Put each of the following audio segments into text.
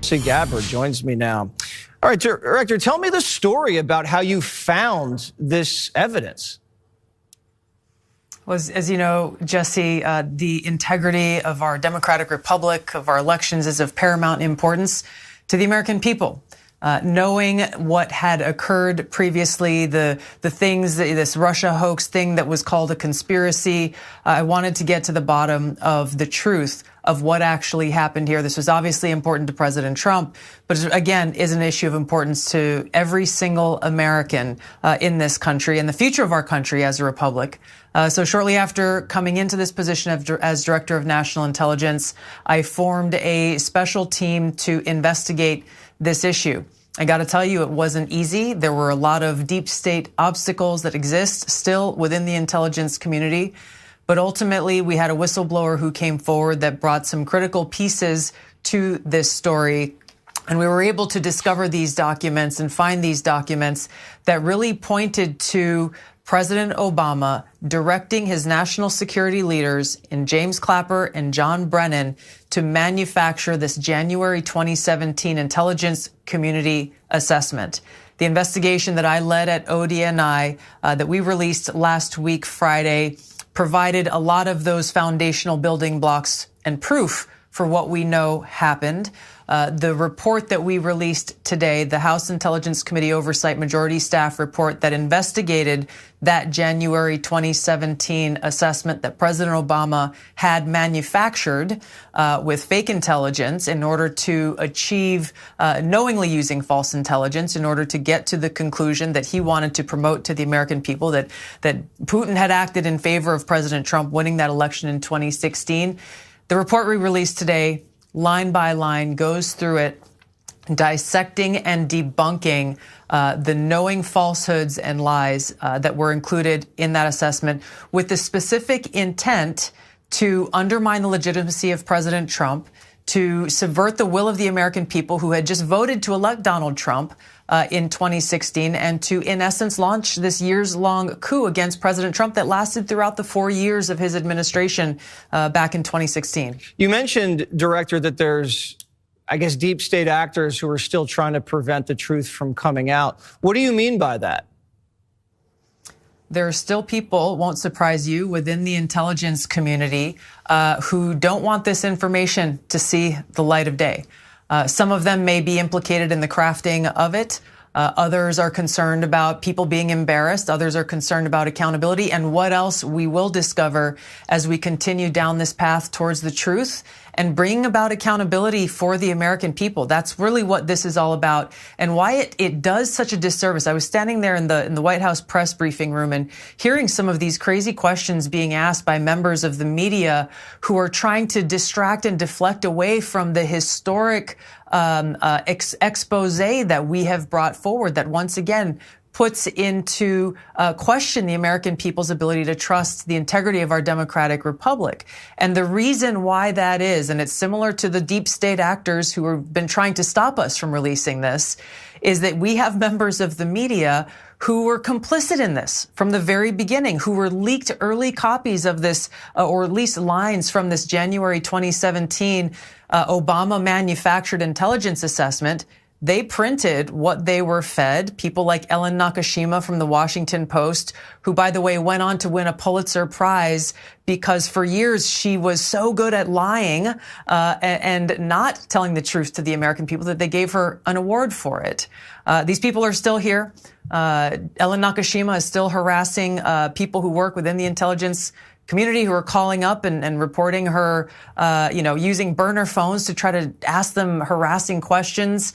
Tulsi Gabbard joins me now. All right, Director, tell me the story about how you found this evidence. Well, as you know, Jesse, the integrity of our democratic republic, of our elections, is of paramount importance to the American people. Knowing what had occurred previously, the things, this Russia hoax thing that was called a conspiracy, I wanted to get to the bottom of the truth of what actually happened here. This was obviously important to President Trump, but again, is an issue of importance to every single American in this country and the future of our country as a republic. So shortly after coming into this position as Director of National Intelligence, I formed a special team to investigate this issue. I got to tell you, it wasn't easy. There were a lot of deep state obstacles that exist still within the intelligence community. But ultimately, we had a whistleblower who came forward that brought some critical pieces to this story. And we were able to discover these documents and find these documents that really pointed to President Obama directing his national security leaders in James Clapper and John Brennan to manufacture this January 2017 intelligence community assessment. The investigation that I led at DNI that we released last week, Friday, provided a lot of those foundational building blocks and proof for what we know happened. The report that we released today, the House Intelligence Committee Oversight Majority Staff report that investigated that January 2017 assessment that President Obama had manufactured with fake intelligence in order to achieve, knowingly using false intelligence in order to get to the conclusion that he wanted to promote to the American people that Putin had acted in favor of President Trump winning that election in 2016. The report we released today, line by line, goes through it, dissecting and debunking the knowing falsehoods and lies that were included in that assessment with the specific intent to undermine the legitimacy of President Trump, to subvert the will of the American people who had just voted to elect Donald Trump in 2016, and to, in essence, launch this years-long coup against President Trump that lasted throughout the 4 years of his administration back in 2016. You mentioned, Director, that there's, I guess, deep state actors who are still trying to prevent the truth from coming out. What do you mean by that? There are still people, won't surprise you, within the intelligence community who don't want this information to see the light of day. Some of them may be implicated in the crafting of it. Others are concerned about people being embarrassed. Others are concerned about accountability and what else we will discover as we continue down this path towards the truth and bringing about accountability for the American people. That's really what this is all about, and why it does such a disservice. I was standing there in the White House press briefing room and hearing some of these crazy questions being asked by members of the media who are trying to distract and deflect away from the historic expose that we have brought forward that once again puts into question the American people's ability to trust the integrity of our democratic republic. And the reason why that is, and it's similar to the deep state actors who have been trying to stop us from releasing this, is that we have members of the media who were complicit in this from the very beginning, who were leaked early copies of this, or at least lines from this January 2017 Obama manufactured intelligence assessment. They printed what they were fed. People like Ellen Nakashima from the Washington Post, who, by the way, went on to win a Pulitzer Prize because for years she was so good at lying and not telling the truth to the American people that they gave her an award for it. These people are still here. Ellen Nakashima is still harassing people who work within the intelligence community who are calling up and reporting her, using burner phones to try to ask them harassing questions.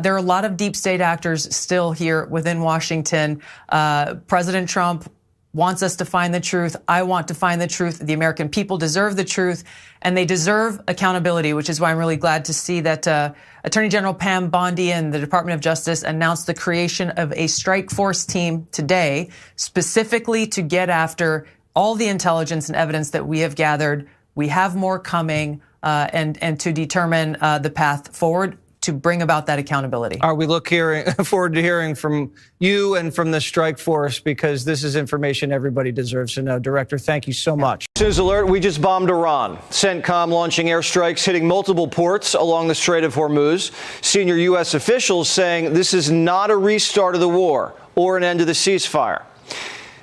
There are a lot of deep state actors still here within Washington. President Trump wants us to find the truth. I want to find the truth. The American people deserve the truth, and they deserve accountability, which is why I'm really glad to see that Attorney General Pam Bondi and the Department of Justice announced the creation of a strike force team today, specifically to get after all the intelligence and evidence that we have gathered. We have more coming, and to determine the path forward to bring about that accountability. We look forward to hearing from you and from the strike force, because this is information everybody deserves to know. Director, thank you so much. News alert, we just bombed Iran. CENTCOM launching airstrikes hitting multiple ports along the Strait of Hormuz. Senior U.S. officials saying this is not a restart of the war or an end to the ceasefire.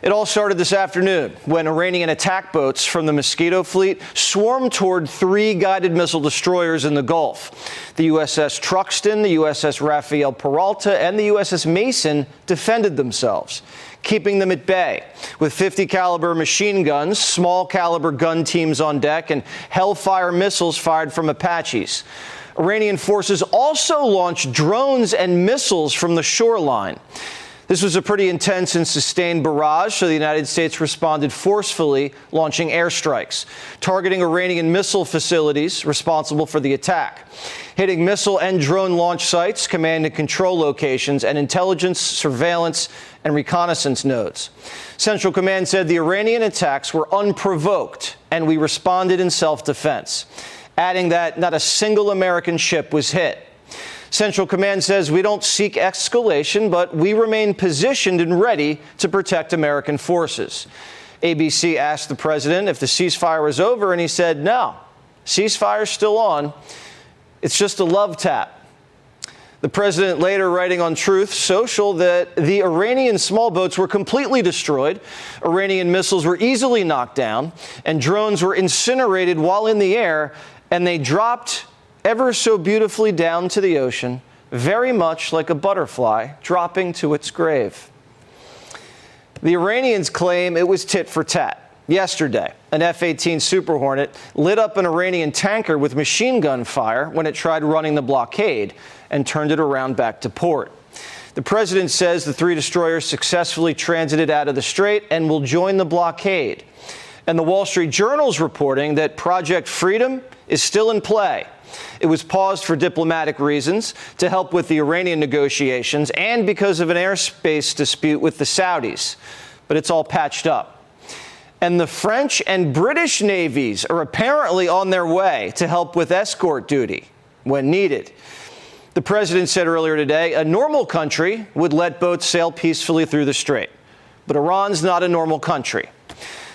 It all started this afternoon when Iranian attack boats from the Mosquito Fleet swarmed toward 3 guided missile destroyers in the Gulf. The USS Truxtun, the USS Rafael Peralta, and the USS Mason defended themselves, keeping them at bay with 50 caliber machine guns, small caliber gun teams on deck, and Hellfire missiles fired from Apaches. Iranian forces also launched drones and missiles from the shoreline. This was a pretty intense and sustained barrage, so the United States responded forcefully, launching airstrikes, targeting Iranian missile facilities responsible for the attack, hitting missile and drone launch sites, command and control locations, and intelligence, surveillance, and reconnaissance nodes. Central Command said the Iranian attacks were unprovoked, and we responded in self-defense, adding that not a single American ship was hit. Central Command says we don't seek escalation, but we remain positioned and ready to protect American forces. ABC asked the president if the ceasefire was over, and he said, no, ceasefire's still on. It's just a love tap. The president later writing on Truth Social that the Iranian small boats were completely destroyed, Iranian missiles were easily knocked down, and drones were incinerated while in the air, and they dropped ever so beautifully down to the ocean, very much like a butterfly dropping to its grave. The Iranians claim it was tit for tat. Yesterday, an F-18 Super Hornet lit up an Iranian tanker with machine gun fire when it tried running the blockade and turned it around back to port. The president says the 3 destroyers successfully transited out of the strait and will join the blockade. And the Wall Street Journal's reporting that Project Freedom is still in play. It was paused for diplomatic reasons, to help with the Iranian negotiations, and because of an airspace dispute with the Saudis. But it's all patched up. And the French and British navies are apparently on their way to help with escort duty when needed. The president said earlier today a normal country would let boats sail peacefully through the strait. But Iran's not a normal country.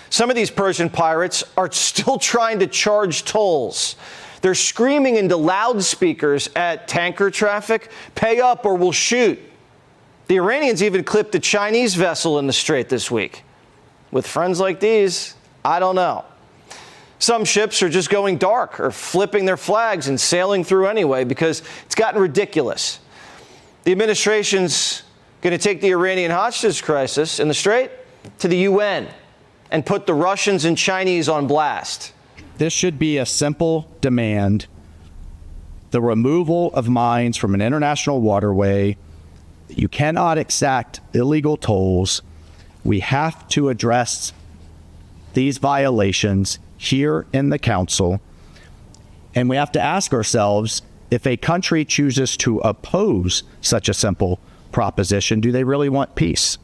Some of these Persian pirates are still trying to charge tolls. They're screaming into loudspeakers at tanker traffic, pay up or we'll shoot. The Iranians even clipped a Chinese vessel in the strait this week. With friends like these, I don't know. Some ships are just going dark or flipping their flags and sailing through anyway because it's gotten ridiculous. The administration's going to take the Iranian hostage crisis in the strait to the UN and put the Russians and Chinese on blast. This should be a simple demand: the removal of mines from an international waterway. You cannot exact illegal tolls. We have to address these violations here in the council. And we have to ask ourselves, if a country chooses to oppose such a simple proposition, do they really want peace?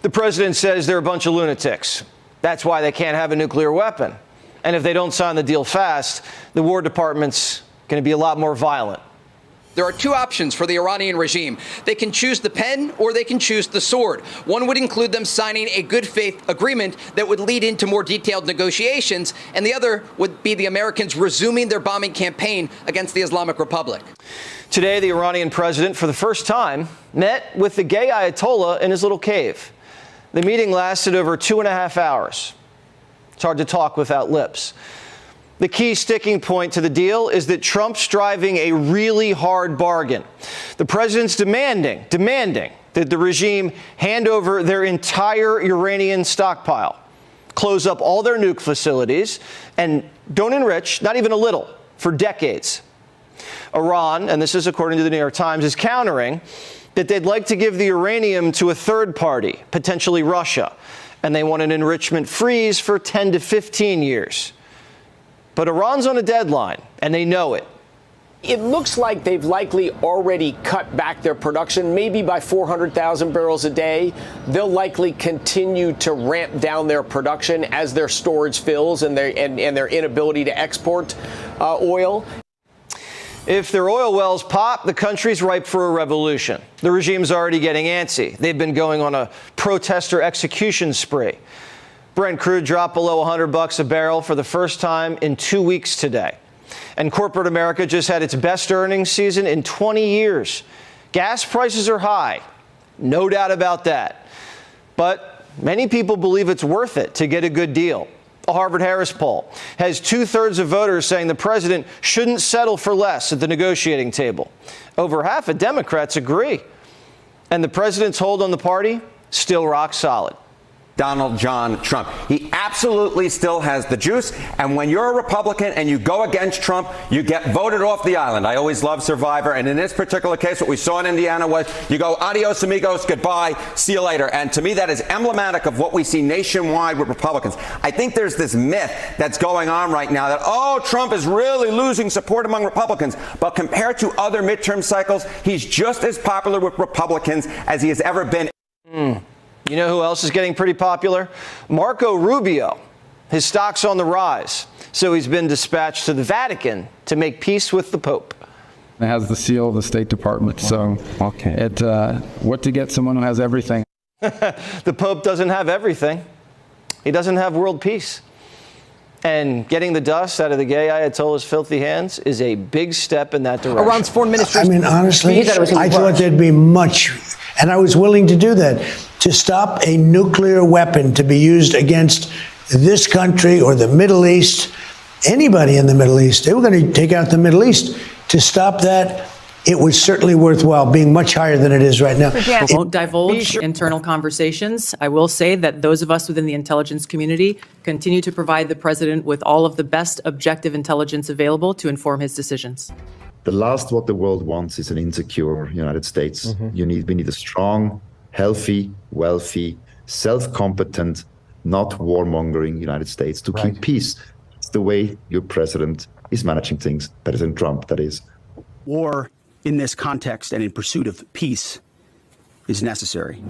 The president says they're a bunch of lunatics. That's why they can't have a nuclear weapon. And if they don't sign the deal fast, the War Department's going to be a lot more violent. There are 2 options for the Iranian regime. They can choose the pen or they can choose the sword. One would include them signing a good faith agreement that would lead into more detailed negotiations, and the other would be the Americans resuming their bombing campaign against the Islamic Republic. Today, the Iranian president, for the first time, met with the gay Ayatollah in his little cave. The meeting lasted over 2.5 hours. It's hard to talk without lips. The key sticking point to the deal is that Trump's driving a really hard bargain. The president's demanding that the regime hand over their entire Uranian stockpile, close up all their nuke facilities, and don't enrich, not even a little, for decades. Iran, and this is according to the New York Times, is countering that they'd like to give the uranium to a third party, potentially Russia, and they want an enrichment freeze for 10 to 15 years. But Iran's on a deadline, and they know it. It looks like they've likely already cut back their production, maybe by 400,000 barrels a day. They'll likely continue to ramp down their production as their storage fills and their inability to export oil. If their oil wells pop, the country's ripe for a revolution. The regime's already getting antsy. They've been going on a protester execution spree. Brent crude dropped below $100 a barrel for the first time in 2 weeks today. And corporate America just had its best earnings season in 20 years. Gas prices are high, no doubt about that. But many people believe it's worth it to get a good deal. A Harvard-Harris poll has 2/3 of voters saying the president shouldn't settle for less at the negotiating table. Over half of Democrats agree. And the president's hold on the party, still rock solid. Donald John Trump. He absolutely still has the juice. And when you're a Republican and you go against Trump, you get voted off the island. I always love Survivor. And in this particular case, what we saw in Indiana was you go adios amigos, goodbye, see you later. And to me, that is emblematic of what we see nationwide with Republicans. I think there's this myth that's going on right now that, oh, Trump is really losing support among Republicans. But compared to other midterm cycles, he's just as popular with Republicans as he has ever been. You know who else is getting pretty popular? Marco Rubio. His stock's on the rise, so he's been dispatched to the Vatican to make peace with the Pope. It has the seal of the State Department, so what to get someone who has everything. The Pope doesn't have everything. He doesn't have world peace. And getting the dust out of the gay Ayatollah's filthy hands is a big step in that direction. Iran's foreign minister. I mean, honestly, I thought there'd be much, and I was willing to do that, to stop a nuclear weapon to be used against this country or the Middle East, anybody in the Middle East. They were going to take out the Middle East. To stop that, it was certainly worthwhile, being much higher than it is right now. I won't divulge internal conversations. I will say that those of us within the intelligence community continue to provide the president with all of the best objective intelligence available to inform his decisions. The last what the world wants is an insecure United States. We need a strong, healthy, wealthy, self-competent, not warmongering United States to keep peace. It's the way your president is managing things. President Trump, that is. War in this context and in pursuit of peace is necessary.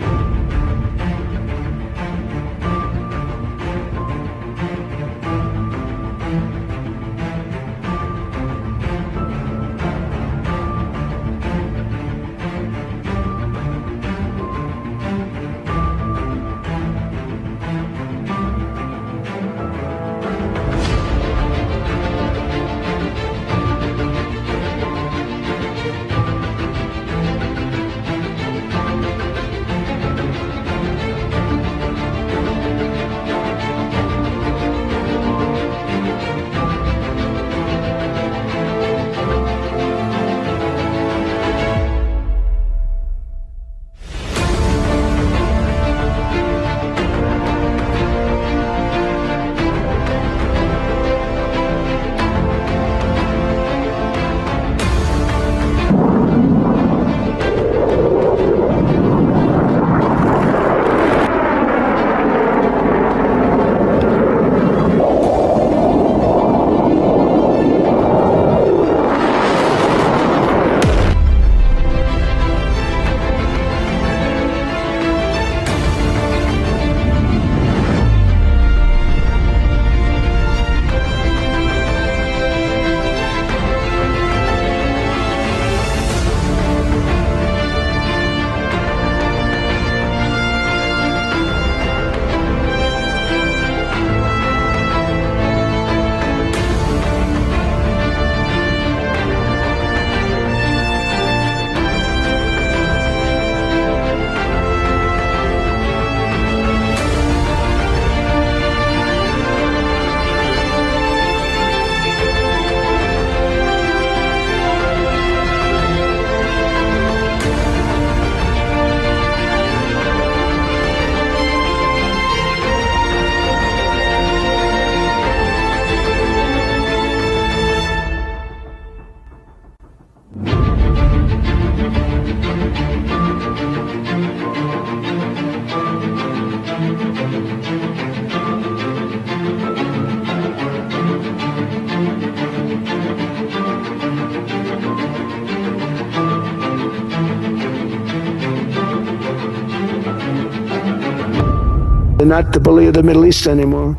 They're not the bully of the Middle East anymore.